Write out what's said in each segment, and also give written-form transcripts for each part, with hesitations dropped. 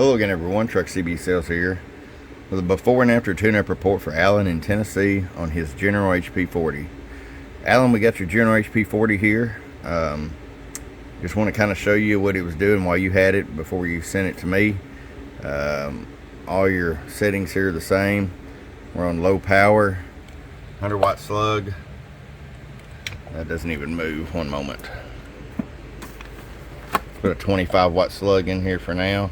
Hello again everyone, Truck CB Sales here with a before and after tune-up report for Alan in Tennessee on his General HP40. Alan, we got your General HP40 here. Just want to kind of show you what it was doing while you had it before you sent it to me. All your settings here are the same. We're on low power, 100 watt slug. That doesn't even move. One moment. Put a 25 watt slug in here for now.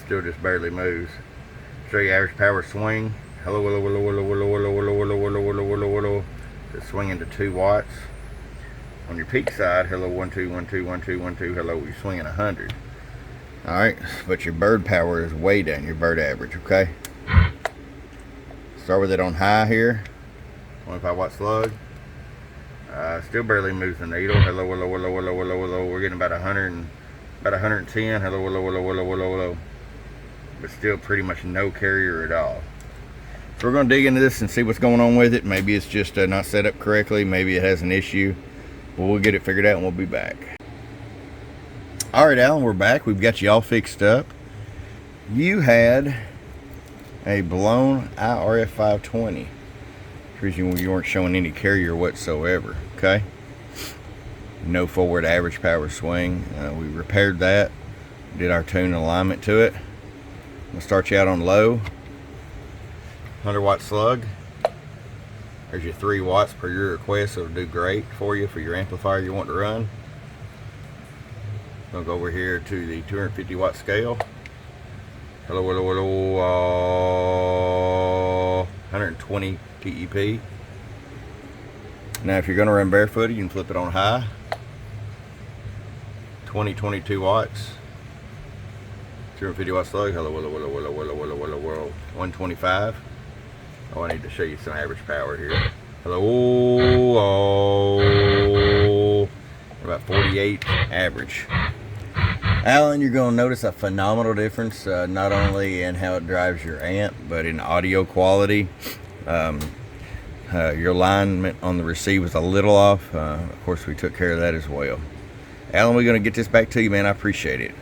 Still just barely moves. Show you average power swing. Hello, hello, hello, hello, hello, hello, hello, hello, hello, hello, hello, hello. It's swinging to 2 watts. On your peak side, hello, 1, 2, 1, 2, 1, 2, 1, 2, hello, you're swinging 100. Alright, but your bird power is way down, your bird average, okay? Start with it on high here. 25 watt slug. Still barely moves the needle. Hello, hello, hello, hello, hello, hello. We're getting about 110. Hello, hello, hello, hello, hello, hello. But still pretty much no carrier at all. So we're going to dig into this and see what's going on with it. Maybe it's just not set up correctly. Maybe it has an issue. But we'll get it figured out and we'll be back. Alright, Alan, we're back. We've got you all fixed up. You had a blown IRF 520. Reason you weren't showing any carrier whatsoever. Okay. No forward average power swing. We repaired that. Did our tune alignment to it. I'm going to start you out on low. 100 watt slug. There's your 3 watts per your request. It'll do great for you for your amplifier you want to run. I'm going to go over here to the 250 watt scale. Hello, hello, hello. 120 TEP. Now if you're going to run barefooted, you can flip it on high. 22 watts. 250 watt slug. Hello, hello, hello, hello, hello, hello, hello, hello. 125. Oh, I need to show you some average power here. Hello, oh, about 48 average. Alan, you're going to notice a phenomenal difference, not only in how it drives your amp, but in audio quality. Your alignment on the receive was a little off. Of course, we took care of that as well. Alan, we're going to get this back to you, man. I appreciate it.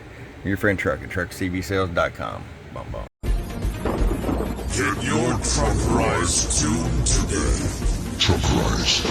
Your friend Truck at truckcbsales.com. Bum, bum. Get your truck rise tuned today. Truck rise.